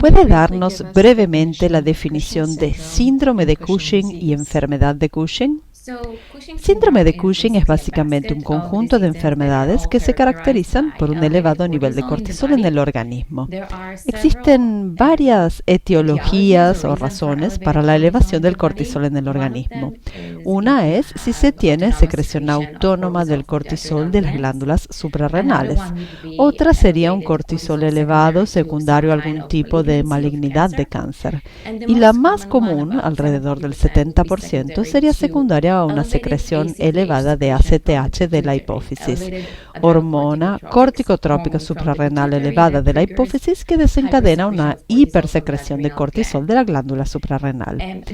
¿Puede darnos brevemente la definición de síndrome de Cushing y enfermedad de Cushing? Síndrome de Cushing es básicamente un conjunto de enfermedades que se caracterizan por un elevado nivel de cortisol en el organismo. Existen varias etiologías o razones para la elevación del cortisol en el organismo. Una es si se tiene secreción autónoma del cortisol de las glándulas suprarrenales. Otra sería un cortisol elevado secundario a algún tipo de malignidad de cáncer. Y la más común, alrededor del 70%, sería secundaria a una secreción elevada de ACTH de la hipófisis, hormona corticotrópica suprarrenal elevada de la hipófisis que desencadena una hipersecreción de cortisol de la glándula suprarrenal.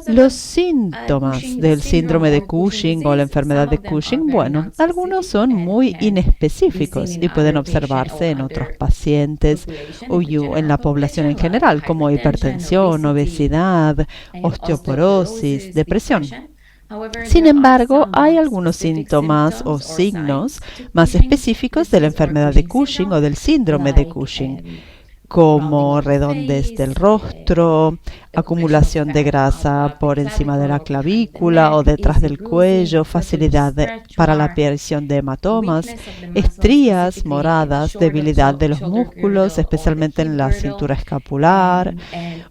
Los síntomas del síndrome de Cushing o la enfermedad de Cushing, bueno, algunos son muy inespecíficos y pueden observarse en otros pacientes o en la población en general, como hipertensión, obesidad, osteoporosis, depresión. Sin embargo, hay algunos síntomas o signos más específicos de la enfermedad de Cushing o del síndrome de Cushing, como redondez del rostro, acumulación de grasa por encima de la clavícula o detrás del cuello, facilidad para la aparición de hematomas, estrías moradas, debilidad de los músculos, especialmente en la cintura escapular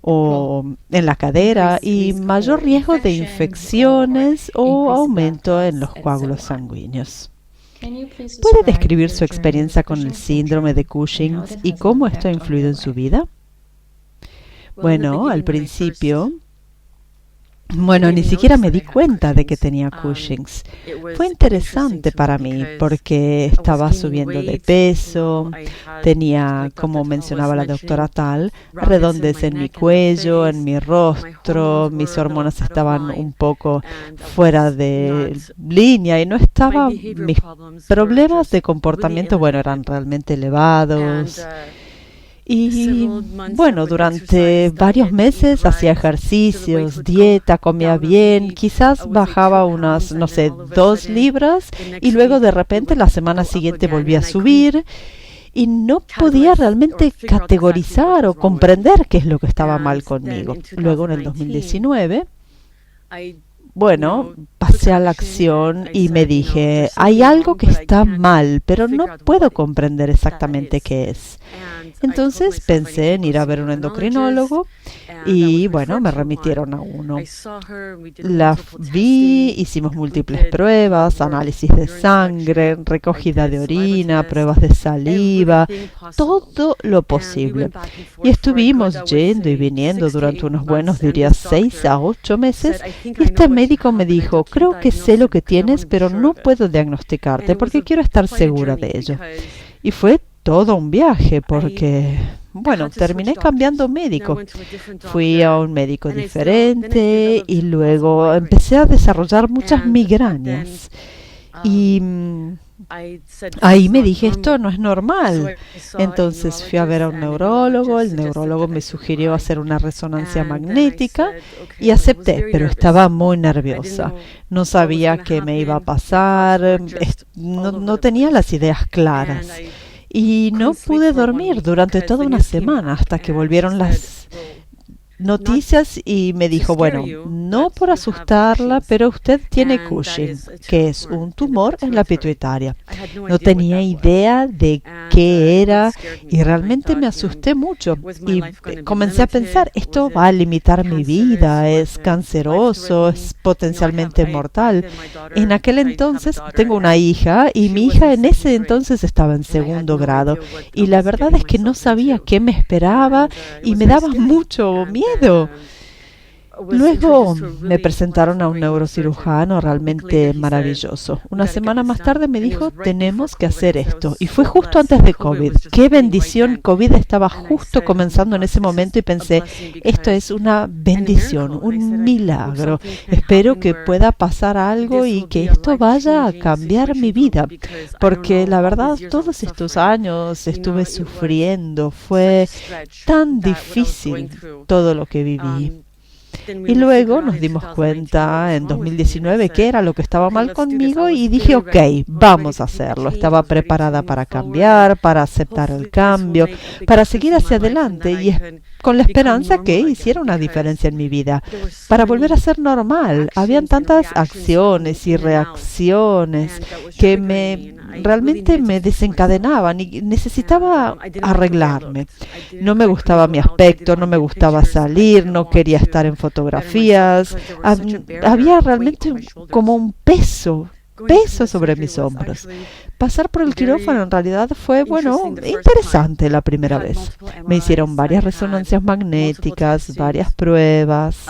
o en la cadera, y mayor riesgo de infecciones o aumento en los coágulos sanguíneos. ¿Puede describir su experiencia con el síndrome de Cushing y cómo esto ha influido en su vida? Bueno, al principio, ni siquiera me di cuenta de que tenía Cushing's. Fue interesante para mí porque estaba subiendo de peso, tenía, como mencionaba la doctora Tal, redondez en mi cuello, en mi rostro, mis hormonas estaban un poco fuera de línea y mis problemas de comportamiento, eran realmente elevados. Y durante varios meses hacía ejercicios, dieta, comía bien, quizás bajaba unas, 2 libras y luego de repente la semana siguiente volvía a subir y no podía realmente categorizar o comprender qué es lo que estaba mal conmigo. Luego en el 2019, pasé a la acción y me dije, hay algo que está mal, pero no puedo comprender exactamente qué es. Entonces pensé en ir a ver un endocrinólogo y me remitieron a uno. La vi, hicimos múltiples pruebas, análisis de sangre, recogida de orina, pruebas de saliva, todo lo posible. Y estuvimos yendo y viniendo durante unos buenos, diría, 6 a 8 meses. Y este médico me dijo, creo que sé lo que tienes, pero no puedo diagnosticarte porque quiero estar segura de ello. Y fue todo un viaje porque, terminé cambiando médico. Fui a un médico diferente y luego empecé a desarrollar muchas migrañas. Y ahí me dije, esto no es normal. Entonces fui a ver a un neurólogo, el neurólogo me sugirió hacer una resonancia magnética y acepté, pero estaba muy nerviosa. No sabía qué me iba a pasar, no tenía las ideas claras. Y no pude dormir durante toda una semana hasta que volvieron las noticias y me dijo, no por asustarla, pero usted tiene Cushing, que es un tumor en la pituitaria. No tenía idea de qué era y realmente me asusté mucho y comencé a pensar, esto va a limitar mi vida, es canceroso, es potencialmente mortal. En aquel entonces tengo una hija y mi hija en ese entonces estaba en 2º grado y la verdad es que no sabía qué me esperaba y me daba mucho miedo. Luego me presentaron a un neurocirujano realmente maravilloso. Una semana más tarde me dijo, tenemos que hacer esto. Y fue justo antes de COVID. ¡Qué bendición! COVID estaba justo comenzando en ese momento y pensé, esto es una bendición, un milagro. Espero que pueda pasar algo y que esto vaya a cambiar mi vida. Porque la verdad, todos estos años estuve sufriendo. Fue tan difícil todo lo que viví. Y luego nos dimos cuenta en 2019 que era lo que estaba mal conmigo y dije, ok, vamos a hacerlo. Estaba preparada para cambiar, para aceptar el cambio, para seguir hacia adelante y con la esperanza que hiciera una diferencia en mi vida, para volver a ser normal. Habían tantas acciones y reacciones que realmente me desencadenaban y necesitaba arreglarme. No me gustaba mi aspecto, no me gustaba salir, no quería estar en fotografías. Había realmente como un peso sobre mis hombros. Pasar por el quirófano en realidad fue, interesante la primera vez. Me hicieron varias resonancias magnéticas, varias pruebas.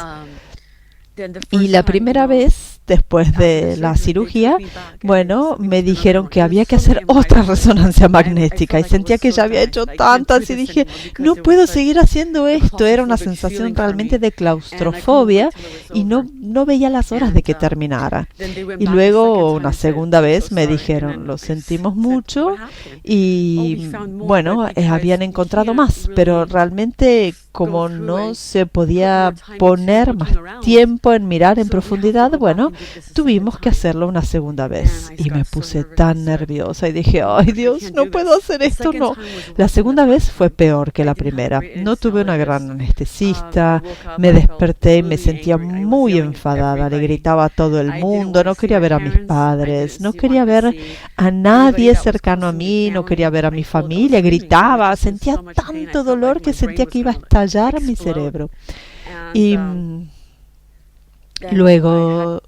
Y la primera vez, después de la cirugía, me dijeron que había que hacer otra resonancia magnética y sentía que ya había hecho tantas y dije, no puedo seguir haciendo esto. Era una sensación realmente de claustrofobia y no veía las horas de que terminara. Y luego, una segunda vez, me dijeron, lo sentimos mucho y, habían encontrado más, pero realmente como no se podía poner más tiempo en mirar en profundidad, tuvimos que hacerlo una segunda vez. Y me puse tan nerviosa y dije, ay Dios, no puedo hacer esto, no. La segunda vez fue peor que la primera. No tuve una gran anestesista, me desperté y me sentía muy enfadada, le gritaba a todo el mundo, no quería ver a mis padres, no quería ver a nadie cercano a mí, no quería ver a mi familia, gritaba, sentía tanto dolor que sentía que iba a estallar mi cerebro. Y luego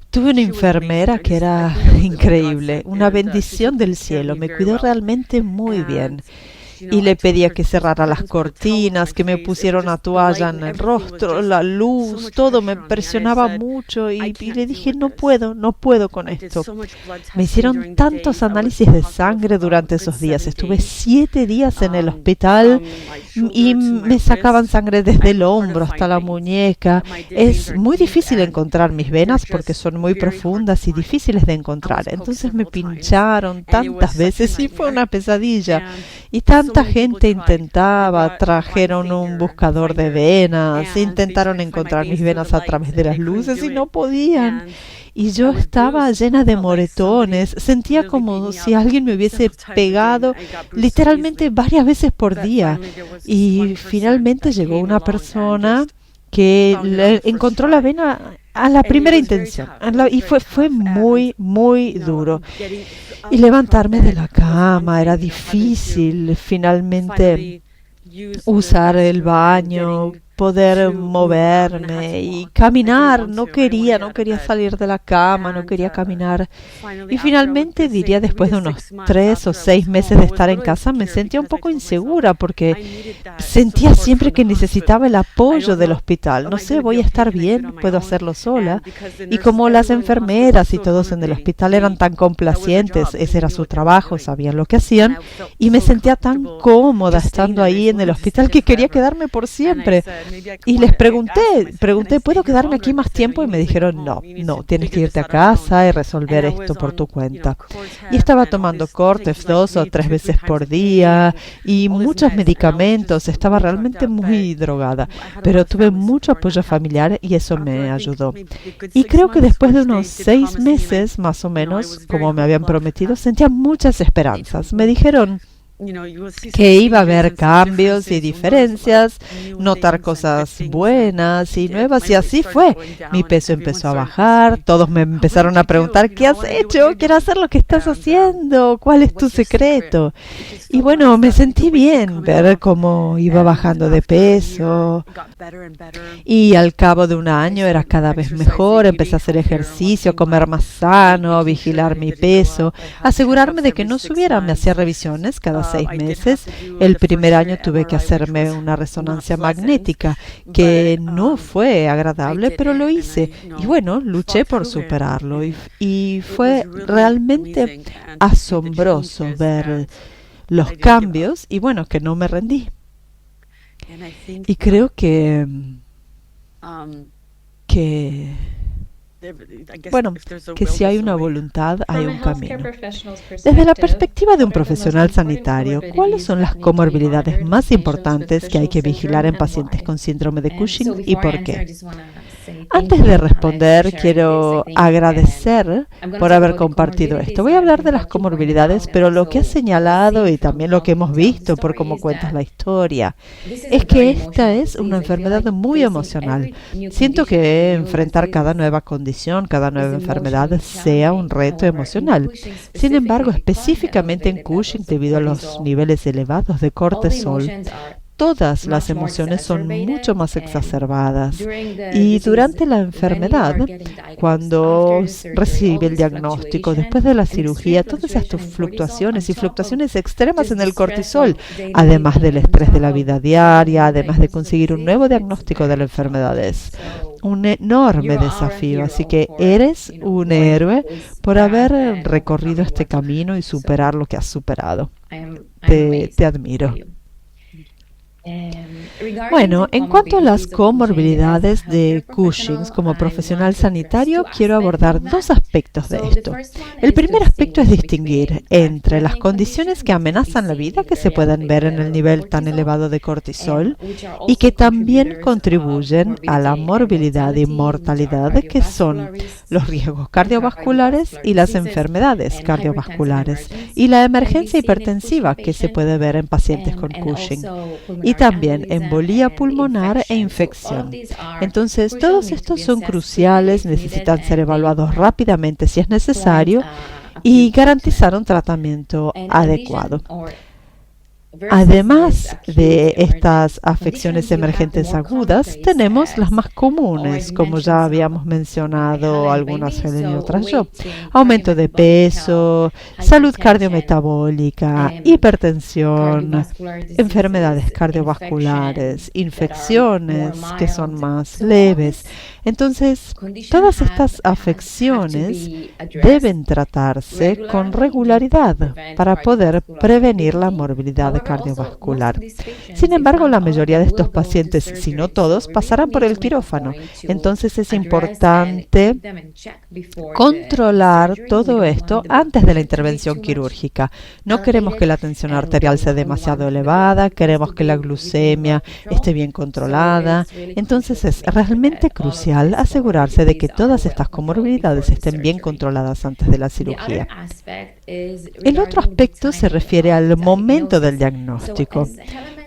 tuve una enfermera que era increíble, una bendición del cielo, me cuidó realmente muy bien. Y le pedía que cerrara las cortinas, que me pusiera una toalla en el rostro, la luz, todo me presionaba mucho y le dije, no puedo con esto. Me hicieron tantos análisis de sangre durante esos días. Estuve 7 días en el hospital y me sacaban sangre desde el hombro hasta la muñeca. Es muy difícil encontrar mis venas porque son muy profundas y difíciles de encontrar. Entonces me pincharon tantas veces y fue una pesadilla. Y tanta gente intentaba, trajeron un buscador de venas, intentaron encontrar mis venas a través de las luces y no podían. Y yo estaba llena de moretones, sentía como si alguien me hubiese pegado literalmente varias veces por día. Y finalmente llegó una persona que encontró la vena a la primera intención. Y fue muy, muy duro. Y levantarme de la cama era difícil. Finalmente usar el baño, poder moverme y caminar. No quería salir de la cama, no quería caminar. Y finalmente, diría, después de unos 3 o 6 meses de estar en casa, me sentía un poco insegura porque sentía siempre que necesitaba el apoyo del hospital. No sé, voy a estar bien, puedo hacerlo sola. Y como las enfermeras y todos en el hospital eran tan complacientes, ese era su trabajo, sabían lo que hacían, y me sentía tan cómoda estando ahí en el hospital que quería quedarme por siempre. Y les pregunté, ¿puedo quedarme aquí más tiempo? Y me dijeron, no, tienes que irte a casa y resolver esto por tu cuenta. Y estaba tomando Cortef 2 o 3 veces por día y muchos medicamentos, estaba realmente muy drogada, pero tuve mucho apoyo familiar y eso me ayudó. Y creo que después de unos 6 meses, más o menos, como me habían prometido, sentía muchas esperanzas. Me dijeron que iba a haber cambios y diferencias, notar cosas buenas y nuevas, y así fue. Mi peso empezó a bajar, todos me empezaron a preguntar, ¿qué has hecho? Quiero hacer lo que estás haciendo, ¿cuál es tu secreto? Y me sentí bien, ver cómo iba bajando de peso, y al cabo de un año era cada vez mejor. Empecé a hacer ejercicio, comer más sano, vigilar mi peso, asegurarme de que no subiera. Me hacía revisiones cada 6 meses. El primer año tuve que hacerme una resonancia magnética, que no fue agradable, pero lo hice. Y luché por superarlo. Y fue realmente asombroso ver los cambios y que no me rendí. Y creo que Bueno, que si hay una voluntad, hay un camino. Desde la perspectiva de un profesional sanitario, ¿cuáles son las comorbilidades más importantes que hay que vigilar en pacientes con síndrome de Cushing y por qué? Antes de responder, quiero agradecer por haber compartido esto. Voy a hablar de las comorbilidades, pero lo que has señalado y también lo que hemos visto por cómo cuentas la historia, es que esta es una enfermedad muy emocional. Siento que enfrentar cada nueva condición, cada nueva enfermedad, sea un reto emocional. Sin embargo, específicamente en Cushing, debido a los niveles elevados de cortisol, todas las emociones son mucho más exacerbadas y durante la enfermedad, cuando recibe el diagnóstico, después de la cirugía, todas estas fluctuaciones y fluctuaciones extremas en el cortisol, además del estrés de la vida diaria, además de conseguir un nuevo diagnóstico de la enfermedad, es un enorme desafío. Así que eres un héroe por haber recorrido este camino y superar lo que has superado. Te admiro. Bueno, en cuanto a las comorbilidades de Cushing, como profesional sanitario, quiero abordar dos aspectos de esto. El primer aspecto es distinguir entre las condiciones que amenazan la vida, que se pueden ver en el nivel tan elevado de cortisol, y que también contribuyen a la morbilidad y mortalidad, que son los riesgos cardiovasculares y las enfermedades cardiovasculares, y la emergencia hipertensiva que se puede ver en pacientes con Cushing. Y también embolía pulmonar e infección. Entonces, todos estos son cruciales, necesitan ser evaluados rápidamente si es necesario y garantizar un tratamiento adecuado. Además de estas afecciones emergentes agudas, tenemos las más comunes, como ya habíamos mencionado algunas Helen y otras yo. Aumento de peso, salud cardiometabólica, hipertensión, enfermedades cardiovasculares, infecciones que son más leves. Entonces, todas estas afecciones deben tratarse con regularidad para poder prevenir la morbilidad cardiovascular. Sin embargo, la mayoría de estos pacientes, si no todos, pasarán por el quirófano. Entonces es importante controlar todo esto antes de la intervención quirúrgica. No queremos que la tensión arterial sea demasiado elevada, queremos que la glucemia esté bien controlada. Entonces es realmente crucial asegurarse de que todas estas comorbilidades estén bien controladas antes de la cirugía. El otro aspecto se refiere al momento del diagnóstico.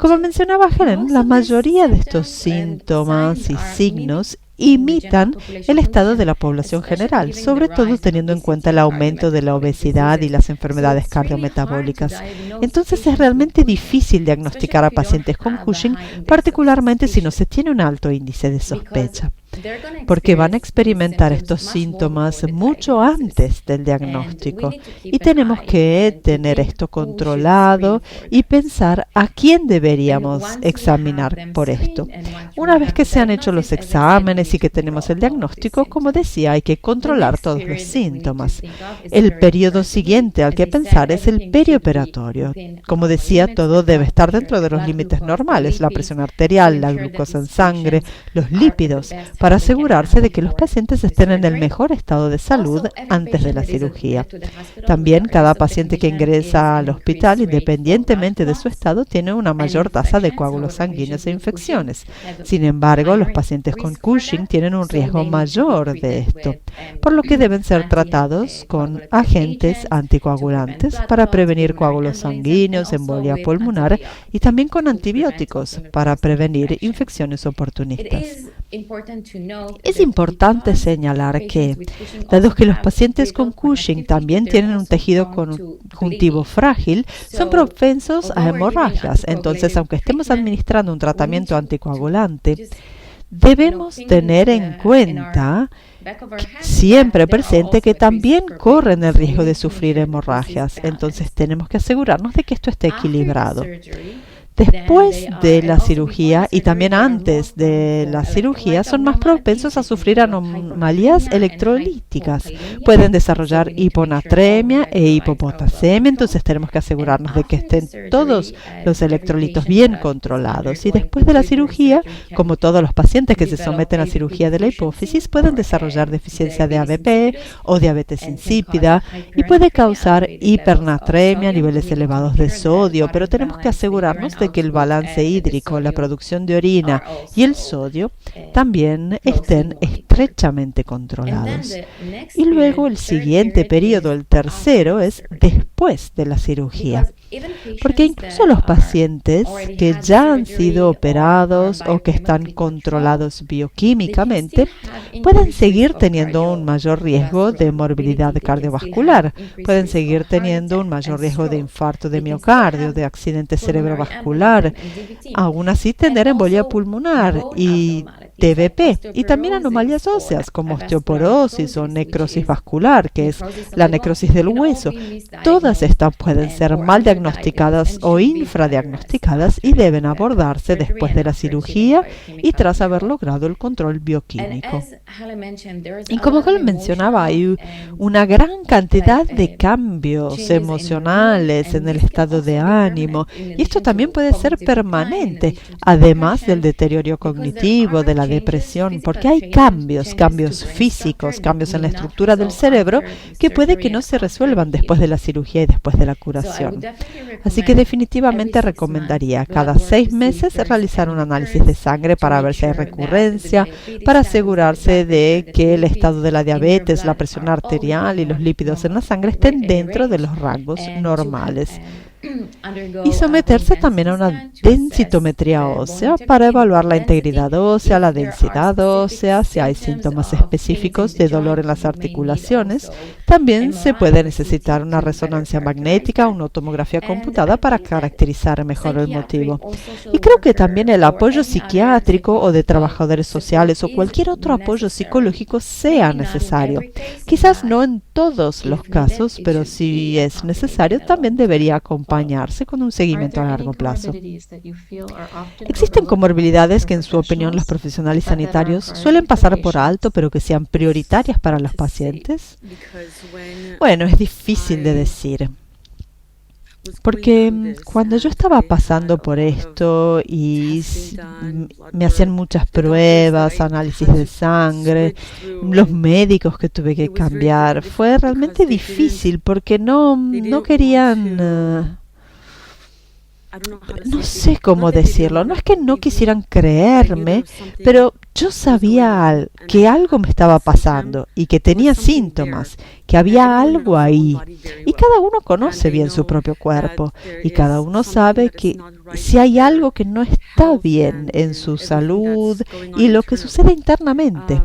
Como mencionaba Helen, la mayoría de estos síntomas y signos imitan el estado de la población general, sobre todo teniendo en cuenta el aumento de la obesidad y las enfermedades cardiometabólicas. Entonces es realmente difícil diagnosticar a pacientes con Cushing, particularmente si no se tiene un alto índice de sospecha, porque van a experimentar estos síntomas mucho antes del diagnóstico y tenemos que tener esto controlado y pensar a quién deberíamos examinar por esto. Una vez que se han hecho los exámenes y que tenemos el diagnóstico, como decía, hay que controlar todos los síntomas. El periodo siguiente al que pensar es el perioperatorio. Como decía, todo debe estar dentro de los límites normales, la presión arterial, la glucosa en sangre, los lípidos, para asegurarse de que los pacientes estén en el mejor estado de salud antes de la cirugía. También cada paciente que ingresa al hospital, independientemente de su estado, tiene una mayor tasa de coágulos sanguíneos e infecciones. Sin embargo, los pacientes con Cushing tienen un riesgo mayor de esto, por lo que deben ser tratados con agentes anticoagulantes para prevenir coágulos sanguíneos, embolia pulmonar y también con antibióticos para prevenir infecciones oportunistas. Es importante señalar que, dado que los pacientes con Cushing también tienen un tejido conjuntivo frágil, son propensos a hemorragias. Entonces, aunque estemos administrando un tratamiento anticoagulante, debemos tener en cuenta siempre presente que también corren el riesgo de sufrir hemorragias. Entonces tenemos que asegurarnos de que esto esté equilibrado. después de la cirugía y también antes de la cirugía son más propensos a sufrir anomalías electrolíticas. Pueden desarrollar hiponatremia e hipopotasemia, entonces tenemos que asegurarnos de que estén todos los electrolitos bien controlados. Y después de la cirugía, como todos los pacientes que se someten a cirugía de la hipófisis, pueden desarrollar deficiencia de ABP o diabetes insípida y puede causar hipernatremia, niveles elevados de sodio, pero tenemos que asegurarnos de que el balance hídrico, la producción de orina y el sodio también estén estrechamente controlados. Y luego el siguiente periodo, el tercero, es después de la cirugía. Porque incluso los pacientes que ya han sido operados o que están controlados bioquímicamente pueden seguir teniendo un mayor riesgo de morbilidad cardiovascular, pueden seguir teniendo un mayor riesgo de infarto de miocardio, de accidente cerebrovascular, aún así tener embolia pulmonar y TBP, y también anomalías óseas como osteoporosis o necrosis vascular, que es la necrosis del hueso. Todas estas pueden ser mal diagnosticadas o infradiagnosticadas y deben abordarse después de la cirugía y tras haber logrado el control bioquímico. Y como Helen mencionaba, hay una gran cantidad de cambios emocionales en el estado de ánimo, y esto también puede ser permanente, además del deterioro cognitivo, de la depresión, porque hay cambios físicos, cambios en la estructura del cerebro que puede que no se resuelvan después de la cirugía y después de la curación. Así que definitivamente recomendaría cada 6 meses realizar un análisis de sangre para ver si hay recurrencia, para asegurarse de que el estado de la diabetes, la presión arterial y los lípidos en la sangre estén dentro de los rangos normales. Y someterse también a una densitometría ósea para evaluar la integridad ósea, la densidad ósea, si hay síntomas específicos de dolor en las articulaciones. También se puede necesitar una resonancia magnética o una tomografía computada para caracterizar mejor el motivo. Y creo que también el apoyo psiquiátrico o de trabajadores sociales o cualquier otro apoyo psicológico sea necesario. Quizás no en todos los casos, pero si es necesario, también debería acompañarse con un seguimiento a largo plazo. ¿Existen comorbilidades que, en su opinión, los profesionales sanitarios suelen pasar por alto, pero que sean prioritarias para los pacientes? Bueno, es difícil de decir. Porque cuando yo estaba pasando por esto y me hacían muchas pruebas, análisis de sangre, los médicos que tuve que cambiar, fue realmente difícil porque no querían... No sé cómo decirlo, no es que no quisieran creerme, pero yo sabía que algo me estaba pasando y que tenía síntomas, que había algo ahí. Y cada uno conoce bien su propio cuerpo y cada uno sabe que si hay algo que no está bien en su salud y lo que sucede internamente.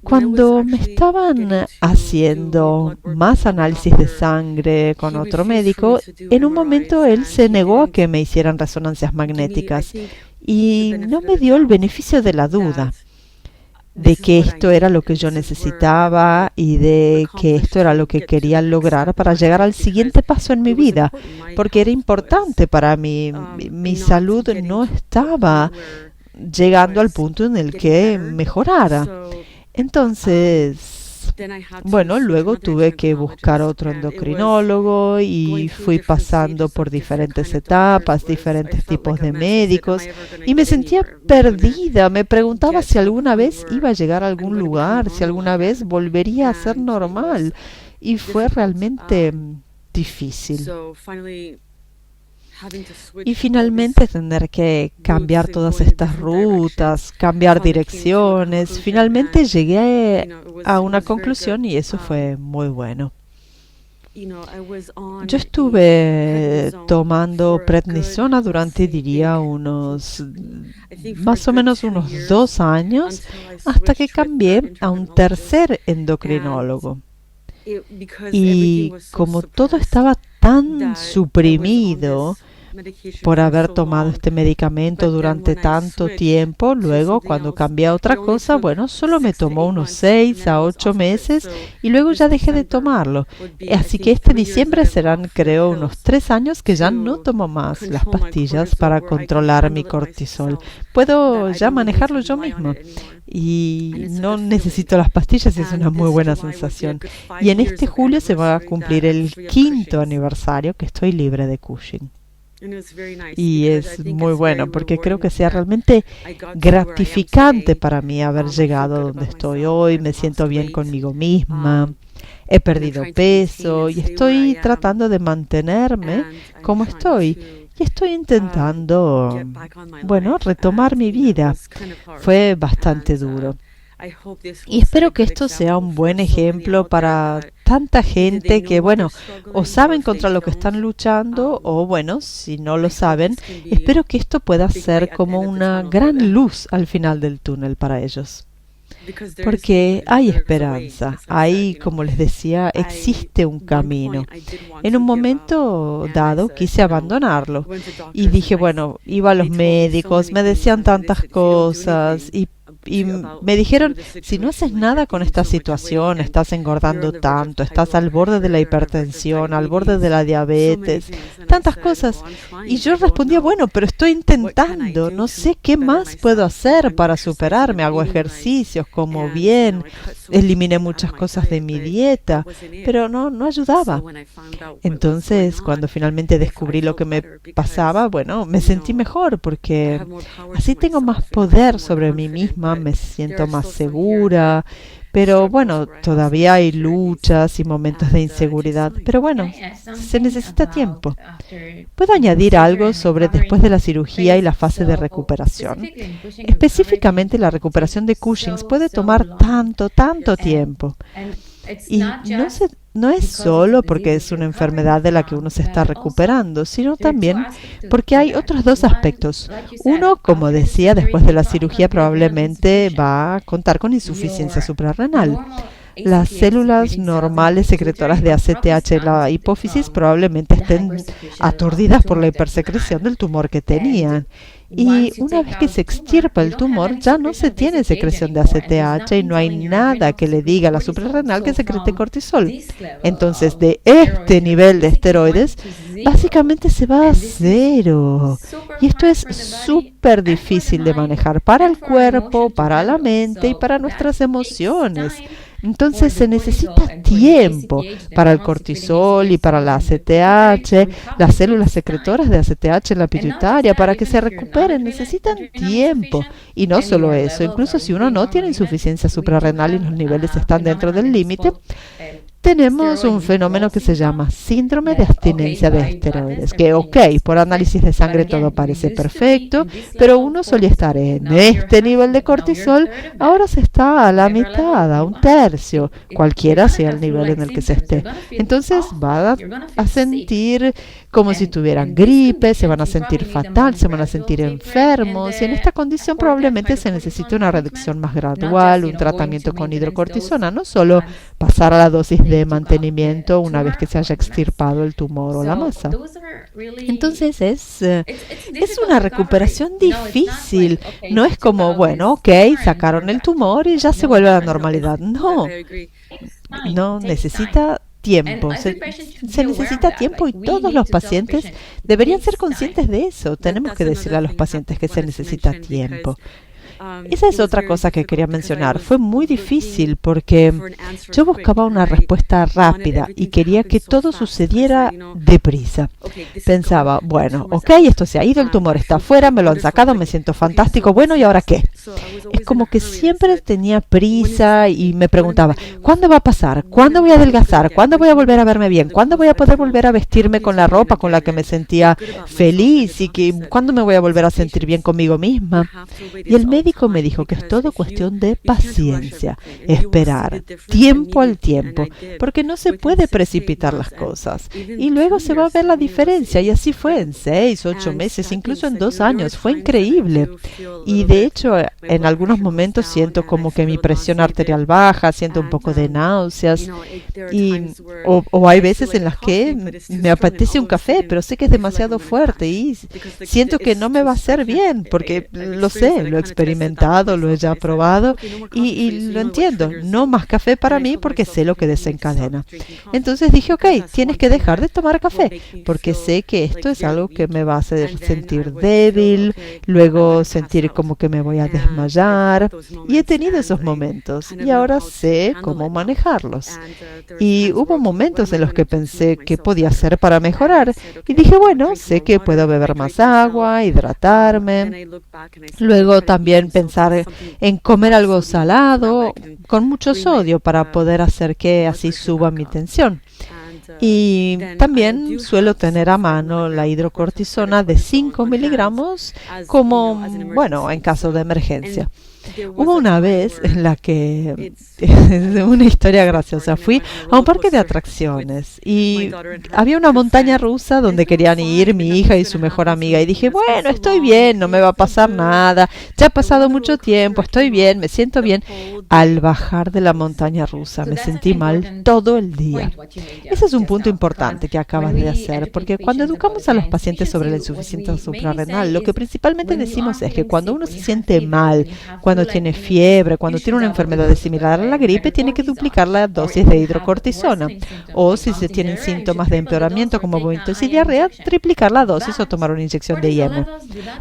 Cuando me estaban haciendo más análisis de sangre con otro médico, en un momento él se negó a que me hicieran resonancias magnéticas y no me dio el beneficio de la duda de que esto era lo que yo necesitaba y de que esto era lo que quería lograr para llegar al siguiente paso en mi vida, porque era importante para mí. Mi salud no estaba llegando al punto en el que mejorara. Entonces, bueno, luego tuve que buscar otro endocrinólogo y fui pasando por diferentes etapas, diferentes tipos de médicos y me sentía perdida. Me preguntaba si alguna vez iba a llegar a algún lugar, si alguna vez volvería a ser normal, y fue realmente difícil. Y finalmente tener que cambiar todas estas rutas, cambiar direcciones. Finalmente llegué a una conclusión y eso fue muy bueno. Yo estuve tomando prednisona durante, diría, más o menos unos 2 años, hasta que cambié a un tercer endocrinólogo. Y como todo estaba tan suprimido, por haber tomado este medicamento durante tanto tiempo. Luego, cuando cambié a otra cosa, bueno, solo me tomó unos 6 a 8 meses y luego ya dejé de tomarlo. Así que este diciembre serán, creo, unos 3 años que ya no tomo más las pastillas para controlar mi cortisol. Puedo ya manejarlo yo mismo y no necesito las pastillas, es una muy buena sensación. Y en este julio se va a cumplir el 5º aniversario que estoy libre de Cushing. Y es muy bueno porque creo que sea realmente gratificante para mí haber llegado a donde estoy hoy. Me siento bien conmigo misma, he perdido peso y estoy tratando de mantenerme como estoy. Y estoy intentando, bueno, retomar mi vida. Fue bastante duro. Y espero que esto sea un buen ejemplo para tanta gente que, bueno, o saben contra lo que están luchando o, bueno, si no lo saben, espero que esto pueda ser como una gran luz al final del túnel para ellos. Porque hay esperanza, hay, como les decía, existe un camino. En un momento dado quise abandonarlo y dije, bueno, iba a los médicos, me decían tantas cosas y me dijeron, si no haces nada con esta situación, estás engordando tanto, estás al borde de la hipertensión, al borde de la diabetes, tantas cosas. Y yo respondía, bueno, pero estoy intentando, no sé qué más puedo hacer para superarme. Hago ejercicios, como bien, eliminé muchas cosas de mi dieta, pero no ayudaba. Entonces, cuando finalmente descubrí lo que me pasaba, bueno, me sentí mejor porque así tengo más poder sobre mí misma, me siento más segura, pero bueno, todavía hay luchas y momentos de inseguridad, pero bueno, se necesita tiempo. ¿Puedo añadir algo sobre después de la cirugía y la fase de recuperación? Específicamente la recuperación de Cushing puede tomar tanto tiempo. Y no es solo porque es una enfermedad de la que uno se está recuperando, sino también porque hay otros dos aspectos. Uno, como decía, después de la cirugía probablemente va a contar con insuficiencia suprarrenal. Las células normales secretoras de ACTH en la hipófisis probablemente estén aturdidas por la hipersecreción del tumor que tenían. Y una vez que se extirpa el tumor, ya no se tiene secreción de ACTH y no hay nada que le diga a la suprarrenal que secrete cortisol. Entonces, de este nivel de esteroides, básicamente se va a cero. Y esto es súper difícil de manejar para el cuerpo, para la mente y para nuestras emociones. Entonces se necesita tiempo para el cortisol y para la ACTH, las células secretoras de ACTH en la pituitaria, para que se recuperen, necesitan tiempo. Y no solo eso, incluso si uno no tiene insuficiencia suprarrenal y los niveles están dentro del límite, tenemos un fenómeno que se llama síndrome de abstinencia de esteroides, que por análisis de sangre todo parece perfecto, pero uno solía estar en este nivel de cortisol, ahora se está a la mitad, a un tercio, cualquiera sea el nivel en el que se esté. Entonces va a sentir como si tuvieran gripe, se van a sentir fatal, se van a sentir enfermos, y en esta condición probablemente se necesite una reducción más gradual, un tratamiento con hidrocortisona, no solo pasar a la dosis de mantenimiento una vez que se haya extirpado el tumor o la masa. Entonces es una recuperación difícil. No es como, bueno, sacaron el tumor y ya se vuelve a la normalidad. No, necesita tiempo. Se necesita tiempo y todos los pacientes deberían ser conscientes de eso. Tenemos que decirle a los pacientes que se necesita tiempo. Esa es otra cosa que quería mencionar. Fue muy difícil porque yo buscaba una respuesta rápida y quería que todo sucediera deprisa. Pensaba, bueno, esto se ha ido, el tumor está afuera, me lo han sacado, me siento fantástico, bueno, ¿y ahora qué? Es como que siempre tenía prisa y me preguntaba, ¿cuándo va a pasar? ¿Cuándo voy a adelgazar? ¿Cuándo voy a volver a verme bien? ¿Cuándo voy a poder volver a vestirme con la ropa con la que me sentía feliz? ¿Y cuándo me voy a volver a sentir bien conmigo misma? Y el médico me dijo que es todo cuestión de paciencia, esperar, tiempo al tiempo, porque no se puede precipitar las cosas. Y luego se va a ver la diferencia, y así fue en 6, 8 meses, incluso en 2 años. Fue increíble. Y de hecho, en algunos momentos siento como que mi presión arterial baja, siento un poco de náuseas o hay veces en las que me apetece un café, pero sé que es demasiado fuerte y siento que no me va a hacer bien porque lo sé, lo he experimentado, lo he ya probado y lo entiendo. No más café para mí porque sé lo que desencadena. Entonces dije, ok, tienes que dejar de tomar café porque sé que esto es algo que me va a hacer sentir débil, luego sentir como que me voy a desmayar y he tenido esos momentos y ahora sé cómo manejarlos. Y hubo momentos en los que pensé qué podía hacer para mejorar y dije, bueno, sé que puedo beber más agua, hidratarme. Luego también pensar en comer algo salado con mucho sodio para poder hacer que así suba mi tensión. Y también suelo tener a mano la hidrocortisona de 5 miligramos como, bueno, en caso de emergencia. Hubo una vez en la que, es una historia graciosa, fui a un parque de atracciones y había una montaña rusa donde querían ir mi hija y su mejor amiga y dije, bueno, estoy bien, no me va a pasar nada, ya ha pasado mucho tiempo, estoy bien, me siento bien. Al bajar de la montaña rusa me sentí mal todo el día. Ese es un punto importante que acabas de hacer, porque cuando educamos a los pacientes sobre la insuficiencia suprarrenal, lo que principalmente decimos es que cuando uno se siente mal, cuando tiene fiebre, cuando tiene una enfermedad similar a la gripe, tiene que duplicar la dosis de hidrocortisona. O si se tienen síntomas de empeoramiento como vómitos y diarrea, triplicar la dosis o tomar una inyección de IM.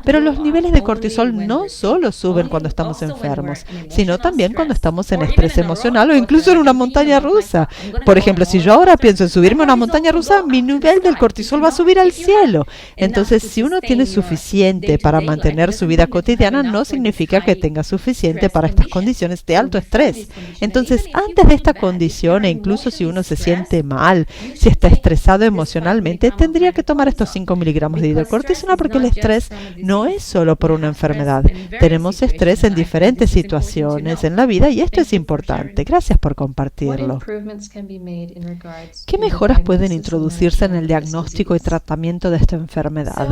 Pero los niveles de cortisol no solo suben cuando estamos enfermos, sino también cuando estamos en estrés emocional o incluso en una montaña rusa. Por ejemplo, si yo ahora pienso en subirme a una montaña rusa, mi nivel del cortisol va a subir al cielo. Entonces, si uno tiene suficiente para mantener su vida cotidiana, no significa que tenga suficiente para estas condiciones de alto estrés. Entonces, antes de esta condición, e incluso si uno se siente mal, si está estresado emocionalmente, tendría que tomar estos 5 miligramos de hidrocortisona porque el estrés no es solo por una enfermedad. Tenemos estrés en diferentes situaciones en la vida y esto es importante. Gracias por compartirlo. ¿Qué mejoras pueden introducirse en el diagnóstico y tratamiento de esta enfermedad?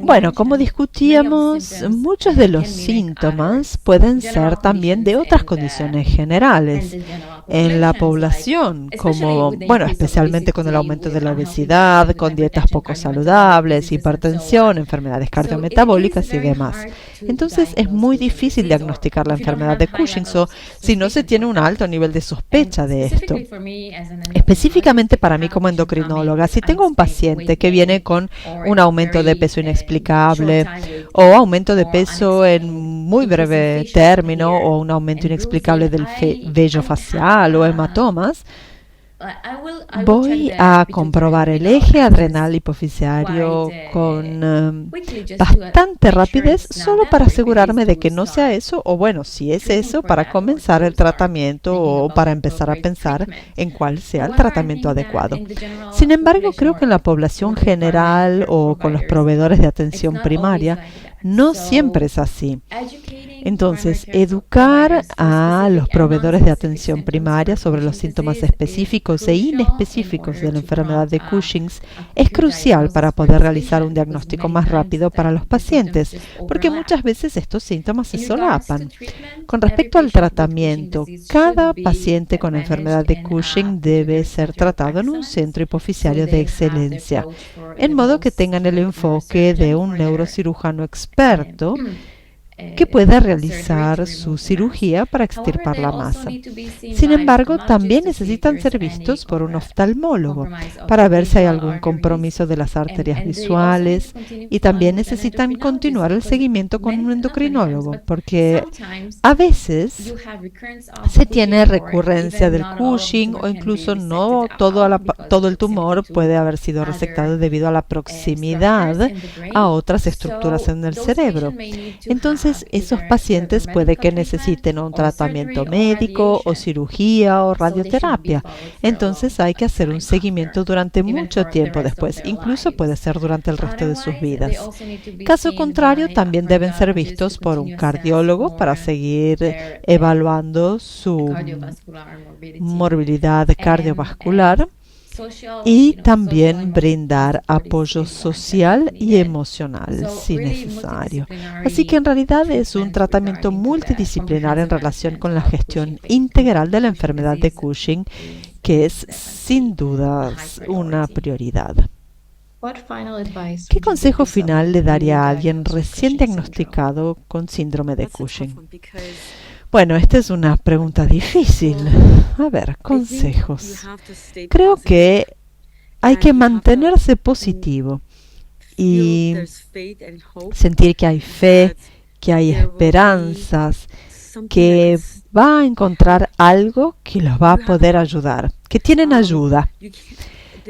Bueno, como discutíamos, muchos de los síntomas pueden ser también de otras condiciones generales en la población, como, bueno, especialmente con el aumento de la obesidad, con dietas poco saludables, hipertensión, enfermedades cardiometabólicas y demás. Entonces es muy difícil diagnosticar la enfermedad de Cushing si no se tiene un alto nivel de sospecha de esto. Específicamente para mí como endocrinóloga, si tengo un paciente que viene con un aumento de peso inexplicable o aumento de peso en muy breve término o un aumento inexplicable del vello facial o hematomas, voy a comprobar el eje adrenal hipoficiario con bastante rapidez solo para asegurarme de que no sea eso o bueno, si es eso, para comenzar el tratamiento o para empezar a pensar en cuál sea el tratamiento adecuado. Sin embargo, creo que en la población general o con los proveedores de atención primaria no siempre es así. Entonces, educar a los proveedores de atención primaria sobre los síntomas específicos e inespecíficos de la enfermedad de Cushing es crucial para poder realizar un diagnóstico más rápido para los pacientes, porque muchas veces estos síntomas se solapan. Con respecto al tratamiento, cada paciente con enfermedad de Cushing debe ser tratado en un centro hipoficiario de excelencia, en modo que tengan el enfoque de un neurocirujano experto que pueda realizar su cirugía para extirpar la masa. Sin embargo, también necesitan ser vistos por un oftalmólogo para ver si hay algún compromiso de las arterias visuales y también necesitan continuar el seguimiento con un endocrinólogo porque a veces se tiene recurrencia del Cushing o incluso no todo el tumor puede haber sido resectado debido a la proximidad a otras estructuras en el cerebro. Entonces, esos pacientes puede que necesiten un tratamiento médico o cirugía o radioterapia. Entonces hay que hacer un seguimiento durante mucho tiempo después, incluso puede ser durante el resto de sus vidas. Caso contrario, también deben ser vistos por un cardiólogo para seguir evaluando su morbilidad cardiovascular. y también brindar apoyo social y emocional si necesario. Así que en realidad es un tratamiento multidisciplinar en relación con la gestión integral de la enfermedad de Cushing, que es sin dudas una prioridad. ¿Qué consejo final le daría a alguien recién diagnosticado con síndrome de Cushing? Bueno, esta es una pregunta difícil. A ver, consejos. Creo que hay que mantenerse positivo y sentir que hay fe, que hay esperanzas, que va a encontrar algo que los va a poder ayudar, que tienen ayuda.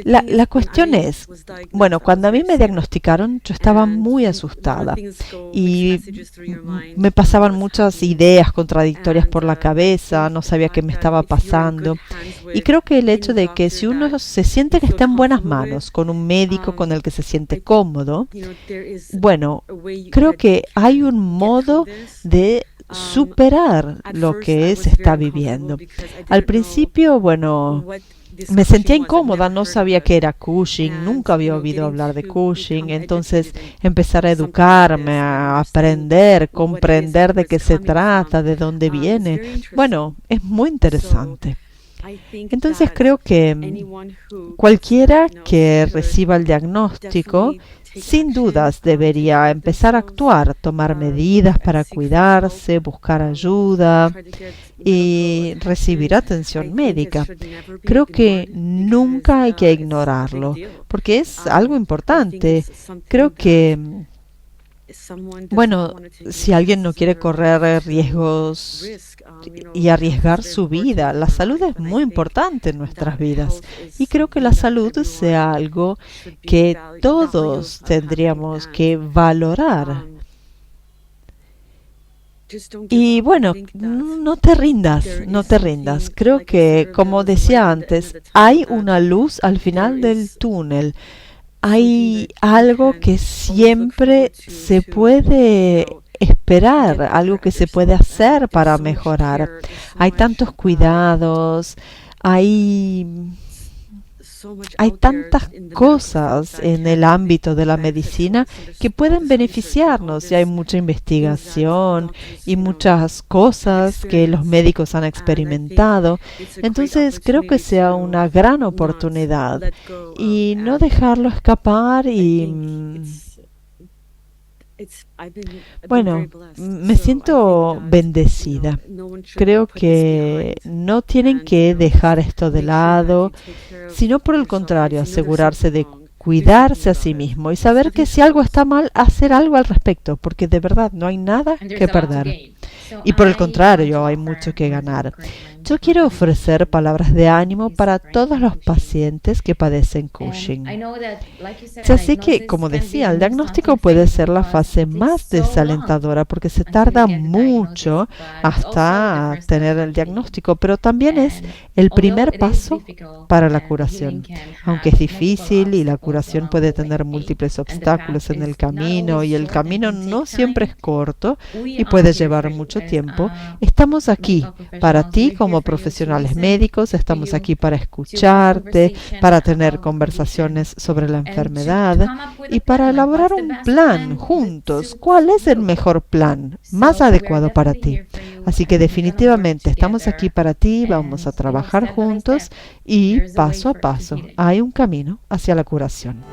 La cuestión es, bueno, cuando a mí me diagnosticaron, yo estaba muy asustada y me pasaban muchas ideas contradictorias por la cabeza, no sabía qué me estaba pasando. Y creo que el hecho de que si uno se siente que está en buenas manos, con un médico con el que se siente cómodo, bueno, creo que hay un modo de superar lo que se está viviendo. Al principio, bueno, me sentía incómoda, no sabía qué era Cushing, nunca había oído hablar de Cushing, entonces empezar a educarme, a aprender, comprender de qué se trata, de dónde viene. Bueno, es muy interesante. Entonces creo que cualquiera que reciba el diagnóstico, sin dudas debería empezar a actuar, tomar medidas para cuidarse, buscar ayuda y recibir atención médica. Creo que nunca hay que ignorarlo, porque es algo importante. Creo que, bueno, si alguien no quiere correr riesgos y arriesgar su vida, la salud es muy importante en nuestras vidas. Y creo que la salud sea algo que todos tendríamos que valorar. Y bueno, no te rindas, no te rindas. Creo que, como decía antes, hay una luz al final del túnel. Hay algo que siempre se puede esperar, algo que se puede hacer para mejorar. Hay tantos cuidados, hay tantas cosas en el ámbito de la medicina que pueden beneficiarnos y hay mucha investigación y muchas cosas que los médicos han experimentado. Entonces creo que sea una gran oportunidad y no dejarlo escapar y bueno, me siento bendecida. Creo que no tienen que dejar esto de lado, sino por el contrario, asegurarse de cuidarse a sí mismo y saber que si algo está mal, hacer algo al respecto, porque de verdad no hay nada que perder. Y por el contrario, hay mucho que ganar. Yo quiero ofrecer palabras de ánimo para todos los pacientes que padecen Cushing. Ya sé que, como decía, el diagnóstico puede ser la fase más desalentadora porque se tarda mucho hasta tener el diagnóstico, pero también es el primer paso para la curación. Aunque es difícil y la curación puede tener múltiples obstáculos en el camino y el camino no siempre es corto y puede llevar mucho tiempo, estamos aquí para ti como profesionales médicos, estamos aquí para escucharte, para tener conversaciones sobre la enfermedad y para elaborar un plan juntos. ¿Cuál es el mejor plan más adecuado para ti? Así que definitivamente estamos aquí para ti, vamos a trabajar juntos y paso a paso hay un camino hacia la curación.